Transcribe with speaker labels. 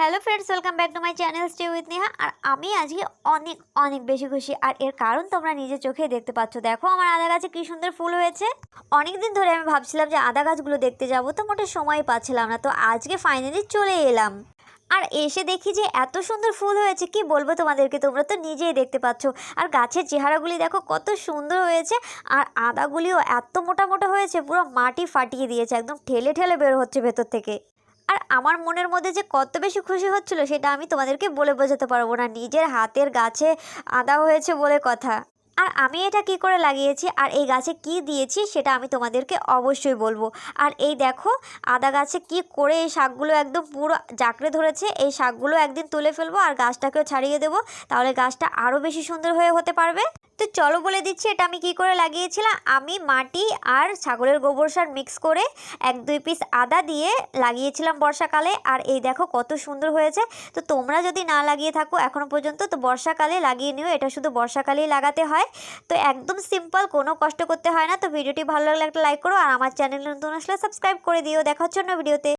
Speaker 1: Hello friends, welcome back to my channel stay with Neha. আর আমি আজকে অনেক অনেক বেশি খুশি। আর এর কারণ তোমরা নিজের চোখেই দেখতে পাচ্ছ। দেখো আমার আদা গাছে কি সুন্দর ফুল হয়েছে। অনেক দিন ধরে আমি ভাবছিলাম যে আদা গাছগুলো দেখতে যাব, তো মোটে সময় পাচ্ছিলাম না। তো আজকে ফাইনালি চলে এলাম। আর এসে দেখি যে এত সুন্দর ফুল হয়েছে, কি বলবো তোমাদেরকে, তোমরা তো নিজেই দেখতে পাচ্ছ। আর গাছের চেহারাগুলি দেখো কত সুন্দর হয়েছে। আর আদাগুলিও এত মোটা মোটা হয়েছে, পুরো মাটি ফাটিয়ে দিয়েছে, একদম ঠেলে ঠেলে বের হচ্ছে ভেতর থেকে। আর আমার মনের মধ্যে যে কত বেশি খুশি হচ্ছিল সেটা আমি তোমাদেরকে বলে বোঝাতে পারবো না। নিজের হাতের গাছে আদা হয়েছে বলে কথা। আর আমি এটা কি করে লাগিয়েছি আর এই গাছে কি দিয়েছি সেটা আমি তোমাদেরকে অবশ্যই বলবো। আর এই দেখো আদা গাছে কি করে এই শাকগুলো একদম পুরো জাঁকড়ে ধরেছে। এই শাকগুলো একদিন তুলে ফেলবো আর গাছটাকেও ছাড়িয়ে দেবো, তাহলে গাছটা আরও বেশি সুন্দর হয়ে হতে পারবে। তো চলো বলে দিচ্ছি এটা আমি কি করে লাগিয়েছিলাম। আমি মাটি আর ছাগলের গোবর সার মিক্স করে 1-2 পিস আদা দিয়ে লাগিয়েছিলাম বর্ষাকালে। আর এই দেখো কত সুন্দর হয়েছে। তো তোমরা যদি না লাগিয়ে থাকো এখনো পর্যন্ত, তো বর্ষাকালে লাগিয়ে নিও, এটা শুধু বর্ষাকালেই লাগাতে হয়। তো একদম সিম্পল, কোনো কষ্ট করতে হয় না। তো ভিডিওটি ভালো লাগলে একটা লাইক করো, আর আমার চ্যানেল নতুন আসলে সাবস্ক্রাইব করে দিও। দেখা হচ্ছে অন্য ভিডিওতে।